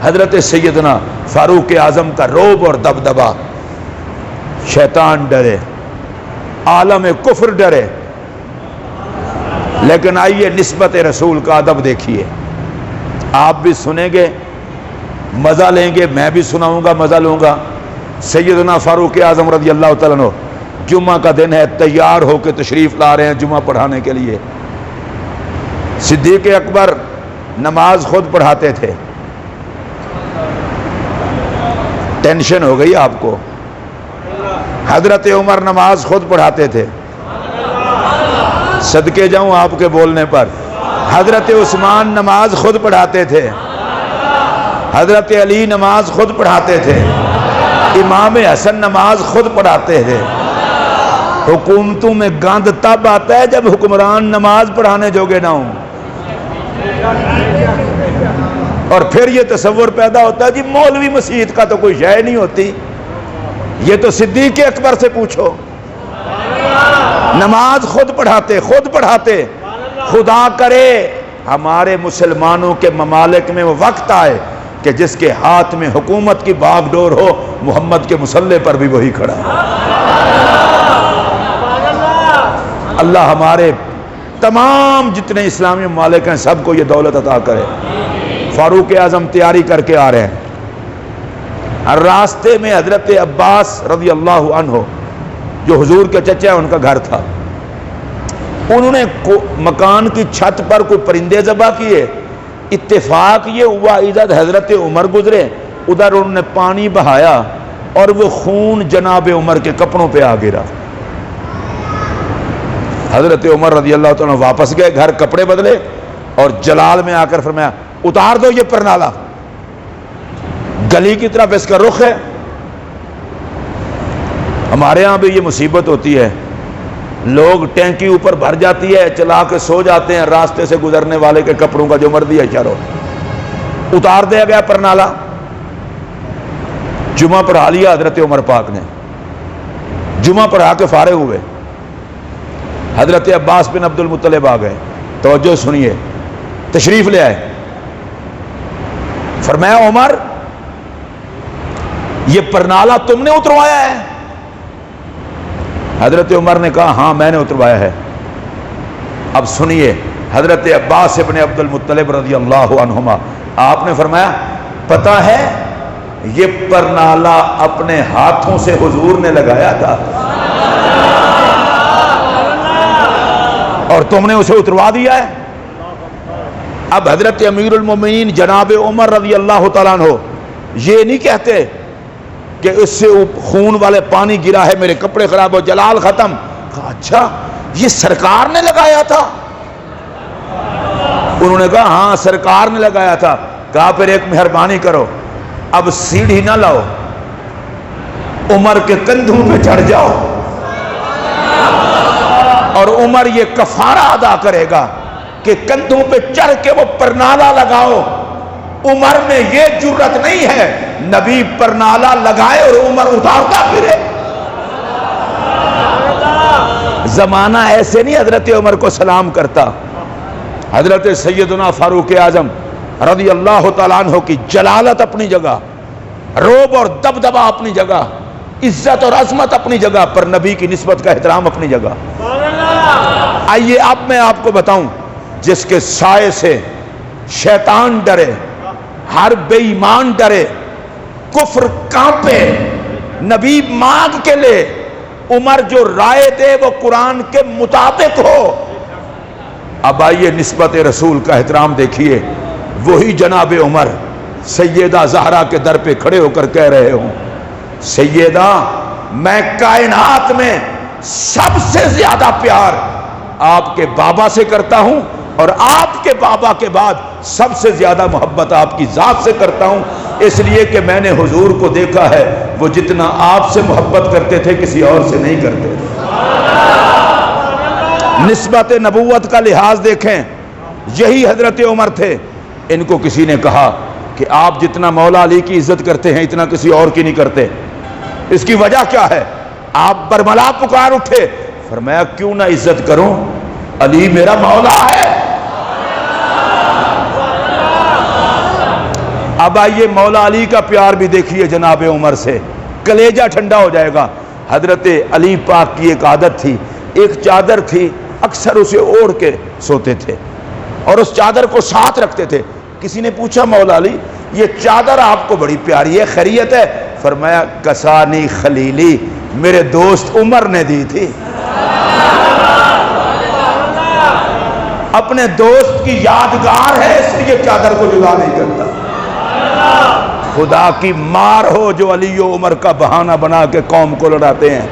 حضرت سیدنا فاروق اعظم کا رعب اور دبدبا، شیطان ڈرے، عالم کفر ڈرے، لیکن آئیے نسبت رسول کا ادب دیکھیے. آپ بھی سنیں گے، مزہ لیں گے، میں بھی سناؤں گا، مزہ لوں گا. سیدنا فاروق اعظم رضی اللہ تعالیٰ عنہ، جمعہ کا دن ہے، تیار ہو کے تشریف لا رہے ہیں جمعہ پڑھانے کے لیے. صدیق اکبر نماز خود پڑھاتے تھے. ٹینشن ہو گئی آپ کو. حضرت عمر نماز خود پڑھاتے تھے. صدقے جاؤں آپ کے بولنے پر. حضرت عثمان نماز خود پڑھاتے تھے. حضرت علی نماز خود پڑھاتے تھے. امام حسن نماز خود پڑھاتے تھے. حکومتوں میں گند تب آتا ہے جب حکمران نماز پڑھانے جوگے نہ ہوں، اور پھر یہ تصور پیدا ہوتا ہے جی مولوی مسجد کا تو کوئی شے نہیں ہوتی. یہ تو صدیق اکبر سے پوچھو، نماز خود پڑھاتے. خدا کرے ہمارے مسلمانوں کے ممالک میں وہ وقت آئے کہ جس کے ہاتھ میں حکومت کی باغ ڈور ہو، محمد کے مصلی پر بھی وہی کھڑا ہے. اللہ ہمارے تمام جتنے اسلامی ممالک ہیں سب کو یہ دولت عطا کرے. فاروق اعظم تیاری کر کے آ رہے ہیں. راستے میں حضرت عباس رضی اللہ عنہ جو حضور کے چچا ہیں ان کا گھر تھا. انہوں نے مکان کی چھت پر کوئی پرندے ذبح کیے. اتفاق یہ ہوا ادھر حضرت عمر گزرے، ادھر انہوں نے پانی بہایا اور وہ خون جناب عمر کے کپڑوں پہ آ گرا. حضرت عمر رضی اللہ تعالیٰ واپس گئے گھر، کپڑے بدلے اور جلال میں آ کر فرمایا اتار دو یہ پرنالہ، گلی کی طرف اس کا رخ ہے. ہمارے ہاں بھی یہ مصیبت ہوتی ہے، لوگ ٹینکی اوپر بھر جاتی ہے، چلا کے سو جاتے ہیں، راستے سے گزرنے والے کے کپڑوں کا جو مرضی ہے چلو اتار دیا گیا پرنالہ. جمعہ پڑھا لیا حضرت عمر پاک نے. جمعہ پڑھا کے فارغ ہوئے. حضرت عباس بن عبد المطلب آ گئے. توجہ سنیے، تشریف لے آئے. فرمایا عمر یہ پرنالہ تم نے اتروایا ہے؟ حضرت عمر نے کہا ہاں میں نے اتروایا ہے. اب سنیے حضرت عباس ابن عبد المطلب رضی اللہ عنہما، آپ نے فرمایا پتہ ہے یہ پرنالہ اپنے ہاتھوں سے حضور نے لگایا تھا اور تم نے اسے اتروا دیا ہے. اب حضرت امیر المومنین جناب عمر رضی اللہ تعالیٰ عنہ یہ نہیں کہتے کہ اس سے خون والے پانی گرا ہے میرے کپڑے خراب ہو، جلال ختم. کہا اچھا یہ سرکار نے لگایا تھا؟ انہوں نے کہا ہاں سرکار نے لگایا تھا. کہا پھر ایک مہربانی کرو، اب سیڑھی نہ لاؤ، عمر کے کندھوں میں چڑھ جاؤ اور عمر یہ کفارہ ادا کرے گا کہ کندھوں پہ چڑھ کے وہ پرنالہ لگاؤ. عمر میں یہ جرت نہیں ہے نبی پرنالہ لگائے اور عمر اتارتا پھرے. زمانہ ایسے نہیں حضرت عمر کو سلام کرتا. حضرت سیدنا فاروق اعظم رضی اللہ تعالیٰ عنہ کی جلالت اپنی جگہ، رعب اور دبدبا اپنی جگہ، عزت اور عظمت اپنی جگہ، پر نبی کی نسبت کا احترام اپنی جگہ. آئیے اب میں آپ کو بتاؤں جس کے سائے سے شیطان ڈرے، ہر بے ایمان ڈرے، کفر کانپے، نبی مانگ کے لے، عمر جو رائے دے وہ قرآن کے مطابق ہو. اب آئیے نسبت رسول کا احترام دیکھیے. وہی جناب عمر سیدہ زہرا کے در پہ کھڑے ہو کر کہہ رہے ہوں سیدہ میں کائنات میں سب سے زیادہ پیار آپ کے بابا سے کرتا ہوں اور آپ کے بابا کے بعد سب سے زیادہ محبت آپ کی ذات سے کرتا ہوں، اس لیے کہ میں نے حضور کو دیکھا ہے وہ جتنا آپ سے محبت کرتے تھے کسی اور سے نہیں کرتے. نسبت نبوت کا لحاظ دیکھیں، یہی حضرت عمر تھے. ان کو کسی نے کہا کہ آپ جتنا مولا علی کی عزت کرتے ہیں اتنا کسی اور کی نہیں کرتے، اس کی وجہ کیا ہے؟ آپ برملا پکار اٹھے. فرمایا کیوں نہ عزت کروں، علی میرا مولا ہے. اب آئیے مولا علی کا پیار بھی دیکھیے جناب عمر سے، کلیجہ ٹھنڈا ہو جائے گا۔ حضرت علی پاک کی ایک عادت تھی، ایک چادر تھی، اکثر اسے اوڑھ کے سوتے تھے اور اس چادر کو ساتھ رکھتے تھے۔ کسی نے پوچھا مولا علی یہ چادر آپ کو بڑی پیاری ہے، خیریت ہے؟ فرمایا کسانی خلیلی، میرے دوست عمر نے دی تھی۔ اپنے دوست کی یادگار ہے اس لیے چادر کو جدا نہیں کرتا۔ خدا کی مار ہو جو علی و عمر کا بہانہ بنا کے قوم کو لڑاتے ہیں۔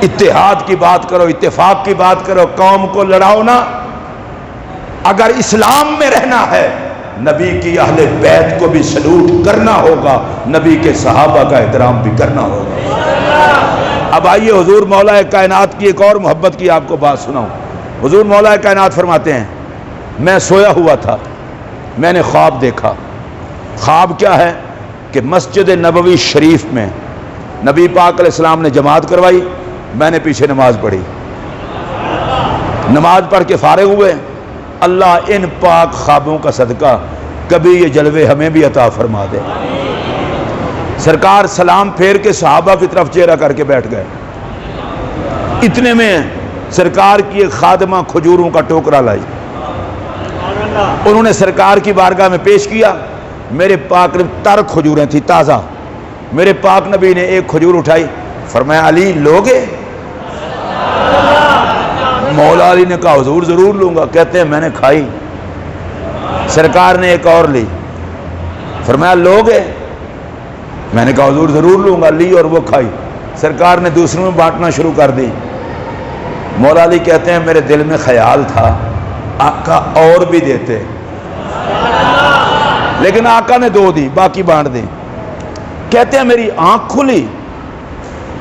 اتحاد کی بات کرو، اتفاق کی بات کرو، قوم کو لڑاؤ نا۔ اگر اسلام میں رہنا ہے نبی کی اہل بیت کو بھی سلوٹ کرنا ہوگا، نبی کے صحابہ کا احترام بھی کرنا ہوگا۔ اب آئیے حضور مولا کائنات کی ایک اور محبت کی آپ کو بات سناؤں۔ حضور مولا کائنات فرماتے ہیں میں سویا ہوا تھا، میں نے خواب دیکھا۔ خواب کیا ہے کہ مسجد نبوی شریف میں نبی پاک علیہ السلام نے جماعت کروائی، میں نے پیچھے نماز پڑھی۔ نماز پڑھ کے فارغ ہوئے۔ اللہ ان پاک خوابوں کا صدقہ کبھی یہ جلوے ہمیں بھی عطا فرما دے۔ سرکار سلام پھیر کے صحابہ کی طرف چہرہ کر کے بیٹھ گئے۔ اتنے میں سرکار کی ایک خادمہ کھجوروں کا ٹوکرا لائی، انہوں نے سرکار کی بارگاہ میں پیش کیا۔ میرے پاک نے تر کھجوریں تھی تازہ، میرے پاک نبی نے ایک کھجور اٹھائی، فرمایا علی لوگے؟ مولا علی نے کہا حضور ضرور لوں گا۔ کہتے ہیں میں نے کھائی، سرکار نے ایک اور لی، فرمایا لوگے؟ میں نے کہا حضور ضرور لوں گا، لی اور وہ کھائی۔ سرکار نے دوسروں میں بانٹنا شروع کر دی۔ مولا علی کہتے ہیں میرے دل میں خیال تھا آقا اور بھی دیتے، لیکن آقا نے دو دی، باقی بانٹ دی۔ کہتے ہیں میری آنکھ کھلی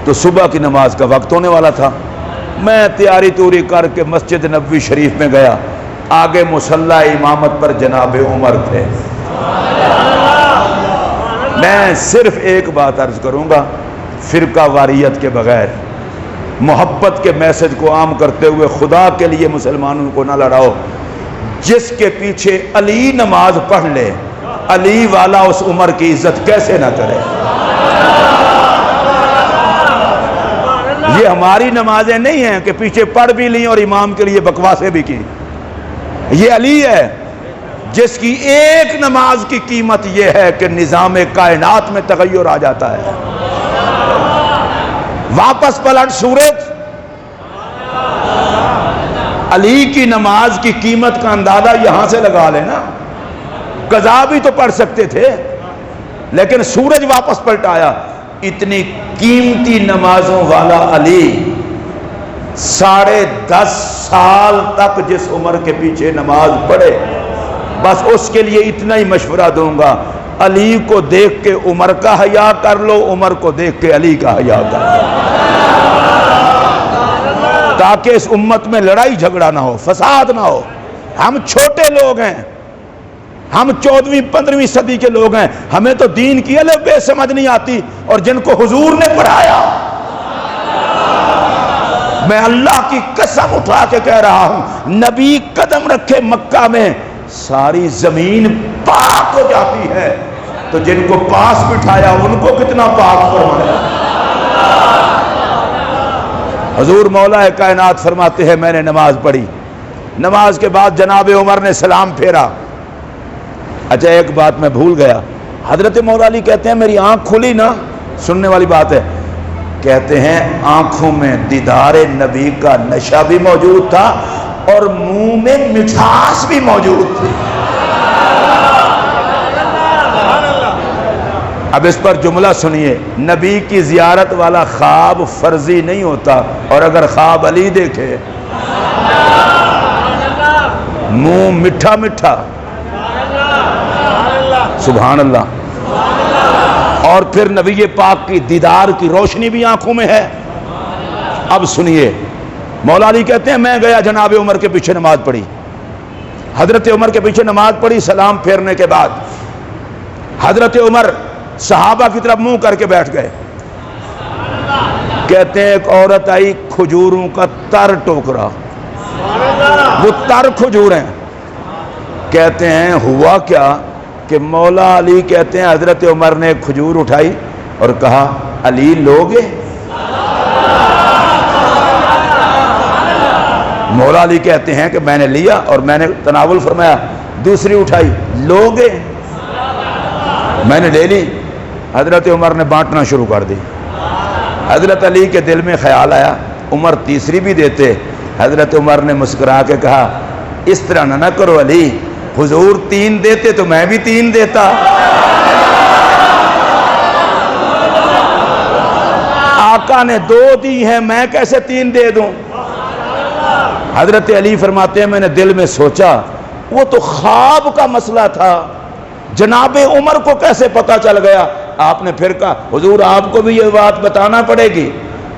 تو صبح کی نماز کا وقت ہونے والا تھا۔ میں تیاری توری کر کے مسجد نبوی شریف میں گیا، آگے مصلی امامت پر جناب عمر تھے۔ میں صرف ایک بات عرض کروں گا، فرقہ واریت کے بغیر محبت کے میسج کو عام کرتے ہوئے خدا کے لیے مسلمانوں کو نہ لڑاؤ۔ جس کے پیچھے علی نماز پڑھ لے، علی والا اس عمر کی عزت کیسے نہ کرے؟ یہ ہماری نمازیں نہیں ہیں کہ پیچھے پڑھ بھی لیں اور امام کے لیے بکواسیں بھی کی۔ یہ علی ہے جس کی ایک نماز کی قیمت یہ ہے کہ نظام کائنات میں تغیر آ جاتا ہے۔ واپس پلٹ سورج۔ علی کی نماز کی قیمت کا اندازہ یہاں سے لگا لینا۔ قضا بھی تو پڑھ سکتے تھے لیکن سورج واپس پلٹایا۔ اتنی قیمتی نمازوں والا علی 10.5 سال تک جس عمر کے پیچھے نماز پڑھے، بس اس کے لیے اتنا ہی مشورہ دوں گا، علی کو دیکھ کے عمر کا حیا کر لو، عمر کو دیکھ کے علی کا حیا کر لو، تاکہ اس امت میں لڑائی جھگڑا نہ ہو، فساد نہ ہو۔ ہم چھوٹے لوگ ہیں، ہم 14ویں 15ویں صدی کے لوگ ہیں، ہمیں تو دین کی الف بے سمجھ نہیں آتی، اور جن کو حضور نے پڑھایا، میں اللہ کی قسم اٹھا کے کہہ رہا ہوں، نبی قدم رکھے مکہ میں ساری زمین پاک ہو جاتی ہے، تو جن کو پاس بٹھایا ان کو کتنا پاک فرمایا۔ حضور مولا کائنات فرماتے ہیں میں نے نماز پڑھی، نماز کے بعد جناب عمر نے سلام پھیرا۔ اچھا ایک بات میں بھول گیا، حضرت مولا علی کہتے ہیں میری آنکھ کھلی نا، سننے والی بات ہے، کہتے ہیں آنکھوں میں دیدار نبی کا نشہ بھی موجود تھا اور منہ میں مٹھاس بھی موجود تھی۔ اب اس پر جملہ سنیے، نبی کی زیارت والا خواب فرضی نہیں ہوتا، اور اگر خواب علی دیکھے منہ میٹھا میٹھا، سبحان اللہ، اور پھر نبی پاک کی دیدار کی روشنی بھی آنکھوں میں ہے۔ اب سنیے، مولا علی کہتے ہیں میں گیا جناب عمر کے پیچھے نماز پڑھی، حضرت عمر کے پیچھے نماز پڑھی، سلام پھیرنے کے بعد حضرت عمر صحابہ کی طرف منہ کر کے بیٹھ گئے۔ کہتے ہیں ایک عورت آئی، کھجوروں کا تر ٹوکرا، وہ تر کھجور ہیں۔ کہتے ہیں ہوا کیا، کہ مولا علی کہتے ہیں حضرت عمر نے ایک کھجور اٹھائی اور کہا علی لوگے؟ مولا علی کہتے ہیں کہ میں نے لیا اور میں نے تناول فرمایا. دوسری اٹھائی لوگے؟ میں نے لے لی. حضرت عمر نے بانٹنا شروع کر دی. حضرت علی کے دل میں خیال آیا عمر تیسری بھی دیتے. حضرت عمر نے مسکرا کے کہا اس طرح نہ کرو علی، حضور 3 دیتے تو میں بھی 3 دیتا. آقا نے 2 دی ہیں، میں کیسے 3 دے دوں؟ حضرت علی فرماتے ہیں میں نے دل میں سوچا وہ تو خواب کا مسئلہ تھا، جناب عمر کو کیسے پتا چل گیا؟ آپ نے پھر کہا حضور آپ کو بھی یہ بات بتانا پڑے گی.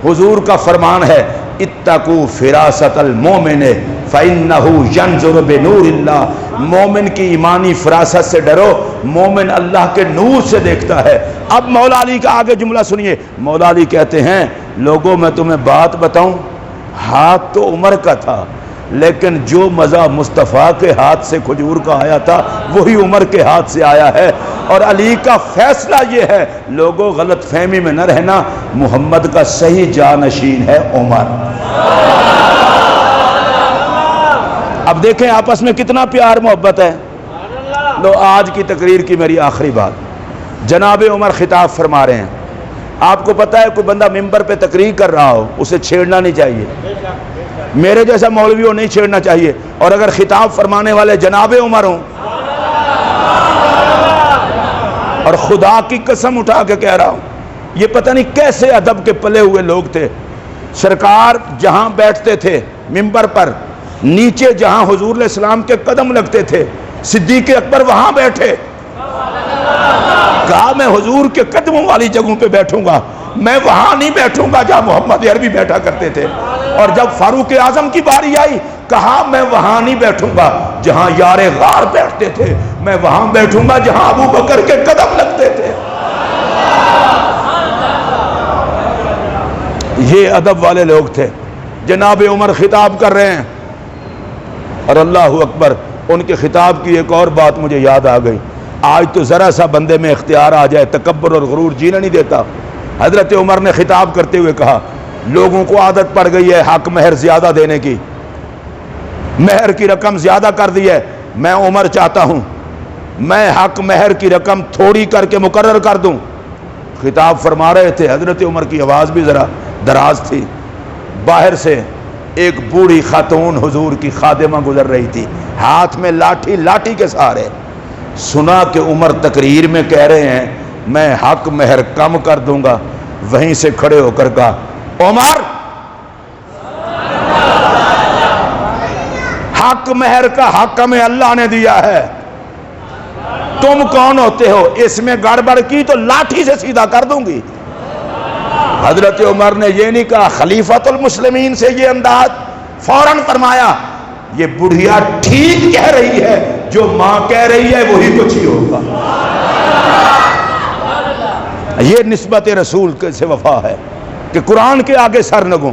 حضور کا فرمان ہے اتقوا فراست المومن فإنه ينظر بنور اللہ. مومن کی ایمانی فراست سے ڈرو، مومن اللہ کے نور سے دیکھتا ہے. اب مولا علی کا آگے جملہ سنیے. مولا علی کہتے ہیں لوگوں میں تمہیں بات بتاؤں، ہاتھ تو عمر کا تھا لیکن جو مزہ مصطفیٰ کے ہاتھ سے کھجور کا آیا تھا وہی عمر کے ہاتھ سے آیا ہے. اور علی کا فیصلہ یہ ہے لوگوں غلط فہمی میں نہ رہنا، محمد کا صحیح جانشین ہے عمر. اب دیکھیں آپس میں کتنا پیار محبت ہے. لو آج کی تقریر کی میری آخری بات، جناب عمر خطاب فرما رہے ہیں. آپ کو پتہ ہے کوئی بندہ ممبر پہ تقریر کر رہا ہو اسے چھیڑنا نہیں چاہیے، میرے جیسا مولوی ہو نہیں چھیڑنا چاہیے. اور اگر خطاب فرمانے والے جناب عمر ہوں، اور خدا کی قسم اٹھا کے کہہ رہا ہوں یہ پتہ نہیں کیسے ادب کے پلے ہوئے لوگ تھے. سرکار جہاں بیٹھتے تھے ممبر پر، نیچے جہاں حضور علیہ السلام کے قدم لگتے تھے صدیق اکبر وہاں بیٹھے. کہا میں حضور کے قدموں والی جگہوں پہ بیٹھوں گا، میں وہاں نہیں بیٹھوں گا جہاں محمد عربی بیٹھا کرتے تھے. اور جب فاروق اعظم کی باری آئی کہا میں وہاں نہیں بیٹھوں گا جہاں یار غار بیٹھتے تھے، میں وہاں بیٹھوں گا جہاں ابو بکر کے قدم لگتے تھے. یہ ادب والے لوگ تھے. جناب عمر خطاب کر رہے ہیں اور اللہ اکبر، ان کے خطاب کی ایک اور بات مجھے یاد آ گئی. آج تو ذرا سا بندے میں اختیار آ جائے تکبر اور غرور جینے نہیں دیتا. حضرت عمر نے خطاب کرتے ہوئے کہا لوگوں کو عادت پڑ گئی ہے حق مہر زیادہ دینے کی، مہر کی رقم زیادہ کر دی ہے. میں عمر چاہتا ہوں میں حق مہر کی رقم تھوڑی کر کے مقرر کر دوں. خطاب فرما رہے تھے. حضرت عمر کی آواز بھی ذرا دراز تھی. باہر سے ایک بوڑھی خاتون حضور کی خادمہ گزر رہی تھی، ہاتھ میں لاٹھی کے سہارے. سنا کہ عمر تقریر میں کہہ رہے ہیں میں حق مہر کم کر دوں گا. وہیں سے کھڑے ہو کر کہا عمر حق مہر کا حق ہمیں اللہ نے دیا ہے، تم کون ہوتے ہو؟ اس میں گڑبڑ کی تو لاٹھی سے سیدھا کر دوں گی. حضرت عمر نے یہ نہیں کہا خلیفۃ المسلمین سے یہ انداز، فوراً فرمایا یہ بڑھیا ٹھیک کہہ رہی ہے، جو ماں کہہ رہی ہے وہی کچھ ہی ہوگا. یہ نسبت رسول سے وفا ہے کہ قرآن کے آگے سر نگوں.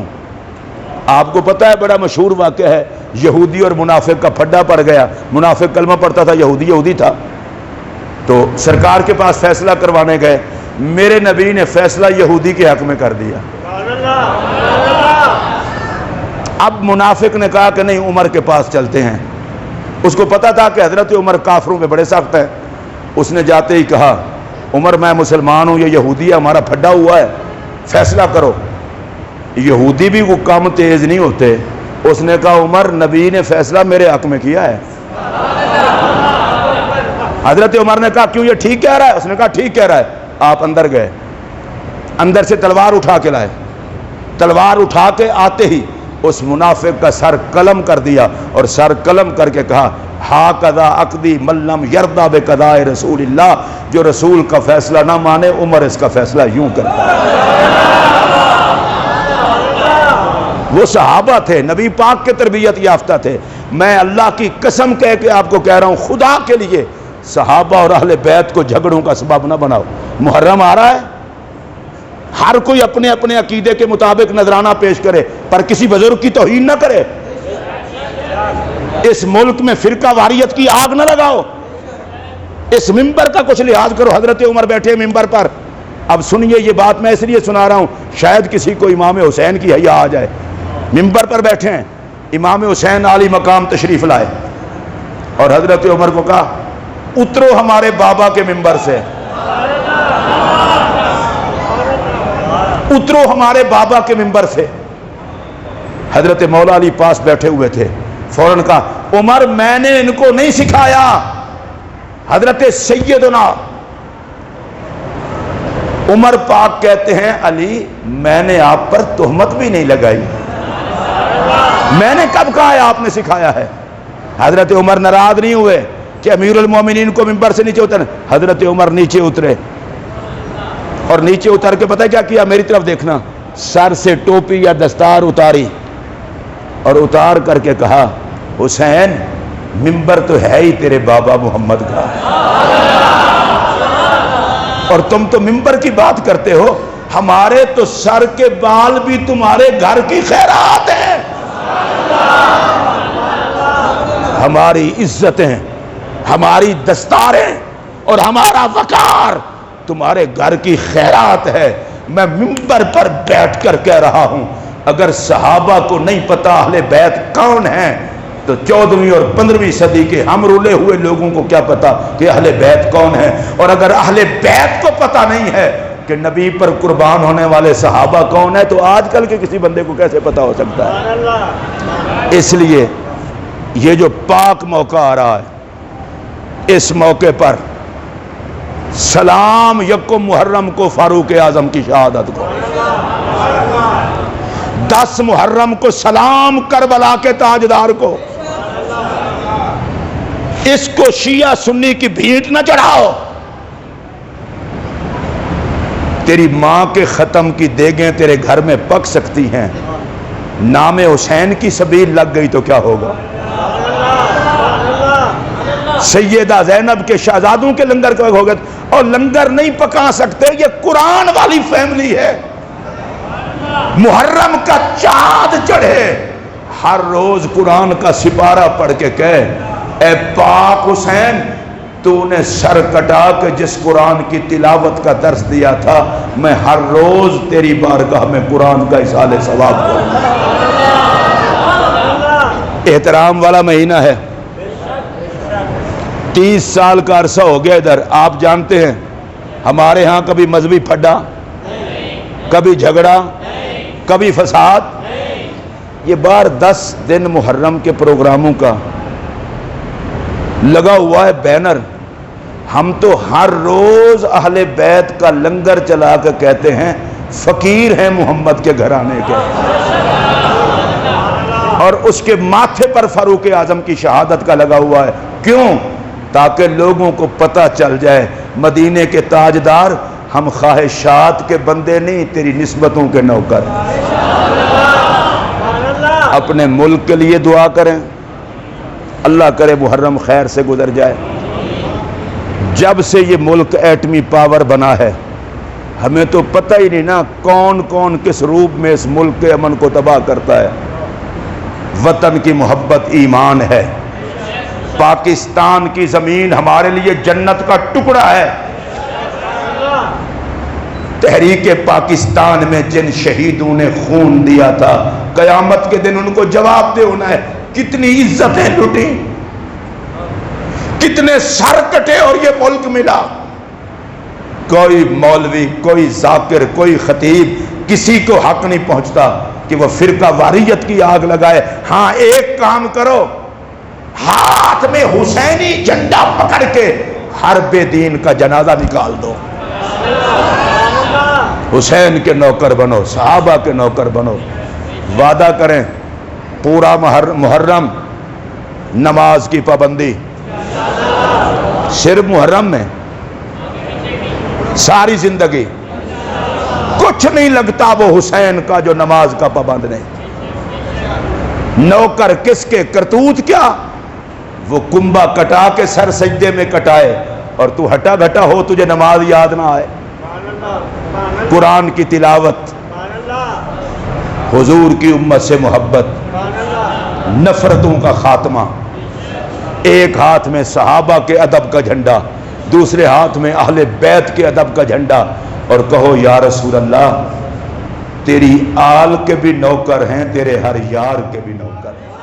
آپ کو پتہ ہے بڑا مشہور واقعہ ہے، یہودی اور منافق کا پھڈا پڑ گیا. منافق کلمہ پڑھتا تھا، یہودی تھا. تو سرکار کے پاس فیصلہ کروانے گئے. میرے نبی نے فیصلہ یہودی کے حق میں کر دیا. اب منافق نے کہا کہ نہیں عمر کے پاس چلتے ہیں. اس کو پتا تھا کہ حضرت عمر کافروں پہ بڑے سخت ہیں. اس نے جاتے ہی کہا عمر میں مسلمان ہوں، یہ یہودی ہے، ہمارا پھڈا ہوا ہے، فیصلہ کرو. یہودی بھی وہ کم تیز نہیں ہوتے. اس نے کہا عمر نبی نے فیصلہ میرے حق میں کیا ہے. حضرت عمر نے کہا کیوں یہ ٹھیک کہہ رہا ہے؟ اس نے کہا ٹھیک کہہ رہا ہے. آپ اندر گئے، اندر سے تلوار اٹھا کے لائے. تلوار اٹھا کے آتے ہی اس منافق کا سر قلم کر دیا اور سر قلم کر کے کہا ہاکذا عقدی من لم یرضی بقضاء رسول اللہ. جو رسول کا فیصلہ نہ مانے عمر اس کا فیصلہ یوں کرتا ہے. وہ صحابہ تھے، نبی پاک کے تربیت یافتہ تھے. میں اللہ کی قسم کہہ کے آپ کو کہہ رہا ہوں خدا کے لیے صحابہ اور اہل بیت کو جھگڑوں کا سبب نہ بناؤ. محرم آ رہا ہے، ہر کوئی اپنے اپنے عقیدے کے مطابق نذرانہ پیش کرے پر کسی بزرگ کی توہین نہ کرے. اس ملک میں فرقہ واریت کی آگ نہ لگاؤ. اس ممبر کا کچھ لحاظ کرو. حضرت عمر بیٹھے ممبر پر. اب سنیے یہ بات میں اس لیے سنا رہا ہوں شاید کسی کو امام حسین کی حیا آ جائے. ممبر پر بیٹھے ہیں, امام حسین عالی مقام تشریف لائے اور حضرت عمر کو کہا اترو ہمارے بابا کے ممبر سے, اترو ہمارے بابا کے ممبر سے. حضرت مولا علی پاس بیٹھے ہوئے تھے, فوراً کہا عمر میں نے ان کو نہیں سکھایا. حضرت سیدنا عمر پاک کہتے ہیں علی میں نے آپ پر تہمت بھی نہیں لگائی, میں نے کب کہا ہے آپ نے سکھایا ہے. حضرت عمر ناراض نہیں ہوئے کہ امیر المومنین کو ممبر سے نیچے اترے. حضرت عمر نیچے اترے اور نیچے اتر کے پتہ کیا کیا, میری طرف دیکھنا, سر سے ٹوپی یا دستار اتاری اور اتار کر کے کہا حسین ممبر تو ہے ہی تیرے بابا محمد کا, اور تم تو ممبر کی بات کرتے ہو, ہمارے تو سر کے بال بھی تمہارے گھر کی خیرات ہیں, ہماری عزتیں, ہماری دستاریں اور ہمارا وقار تمہارے گھر کی خیرات ہے. میں ممبر پر بیٹھ کر کہہ رہا ہوں اگر صحابہ کو نہیں پتا اہل بیت کون ہیں تو 14ویں اور 15ویں صدی کے ہم رولے ہوئے لوگوں کو کیا پتا کہ اہل بیت کون ہیں. اور اگر اہل بیت کو پتا نہیں ہے کہ نبی پر قربان ہونے والے صحابہ کون ہیں تو آج کل کے کسی بندے کو کیسے پتا ہو سکتا ہے. اس لیے یہ جو پاک موقع آ رہا ہے اس موقع پر سلام یکم محرم کو فاروق اعظم کی شہادت کو, 10 محرم کو سلام کربلا کے تاجدار کو. اس کو شیعہ سنی کی بھیٹ نہ چڑھاؤ. تیری ماں کے ختم کی دیگیں تیرے گھر میں پک سکتی ہیں, نام حسین کی سبیل لگ گئی تو کیا ہوگا. سیدہ زینب کے شہزادوں کے لنگر کو ہو گئے اور لنگر نہیں پکا سکتے. یہ قرآن والی فیملی ہے. محرم کا چاند چڑھے ہر روز قرآن کا سپارہ پڑھ کے کہے اے پاک حسین تو نے سر کٹا کے جس قرآن کی تلاوت کا درس دیا تھا میں ہر روز تیری بارگاہ میں قرآن کا اصال ثواب کروں. احترام والا مہینہ ہے. 30 سال کا عرصہ ہو گیا ادھر. آپ جانتے ہیں ہمارے ہاں کبھی مذہبی پھڈا, کبھی جھگڑا, کبھی فساد. یہ بار 10 دن محرم کے پروگراموں کا لگا ہوا ہے بینر. ہم تو ہر روز اہل بیت کا لنگر چلا کے کہتے ہیں فقیر ہیں محمد کے گھرانے کے, اور اس کے ماتھے پر فاروق اعظم کی شہادت کا لگا ہوا ہے. کیوں؟ تاکہ لوگوں کو پتہ چل جائے مدینے کے تاجدار ہم خواہشات کے بندے نہیں, تیری نسبتوں کے نوکر. اپنے ملک کے لیے دعا کریں, اللہ کرے محرم خیر سے گزر جائے. جب سے یہ ملک ایٹمی پاور بنا ہے ہمیں تو پتہ ہی نہیں نا کون کون کس روپ میں اس ملک کے امن کو تباہ کرتا ہے. وطن کی محبت ایمان ہے. پاکستان کی زمین ہمارے لیے جنت کا ٹکڑا ہے. تحریک پاکستان میں جن شہیدوں نے خون دیا تھا قیامت کے دن ان کو جواب دے ہونا ہے. کتنی عزتیں لٹی, کتنے سر کٹے اور یہ ملک ملا. کوئی مولوی, کوئی ذاکر, کوئی خطیب کسی کو حق نہیں پہنچتا کہ وہ فرقہ واریت کی آگ لگائے. ہاں ایک کام کرو, ہاتھ میں حسینی جھنڈا پکڑ کے ہر بے دین کا جنازہ نکال دو. حسین کے نوکر بنو, صحابہ کے نوکر بنو. وعدہ کریں پورا محرم نماز کی پابندی, صرف محرم میں, ساری زندگی کچھ نہیں لگتا وہ حسین کا جو نماز کا پابند نہیں. نوکر کس کے, کرتوت کیا, وہ کنبا کٹا کے سر سجدے میں کٹائے اور تو ہٹا گھٹا ہو, تجھے نماز یاد نہ آئے. قرآن کی تلاوت, حضور کی امت سے محبت, نفرتوں کا خاتمہ. ایک ہاتھ میں صحابہ کے ادب کا جھنڈا, دوسرے ہاتھ میں اہل بیت کے ادب کا جھنڈا، اور کہو یا رسول اللہ تیری آل کے بھی نوکر ہیں، تیرے ہر یار کے بھی نوکر ہیں۔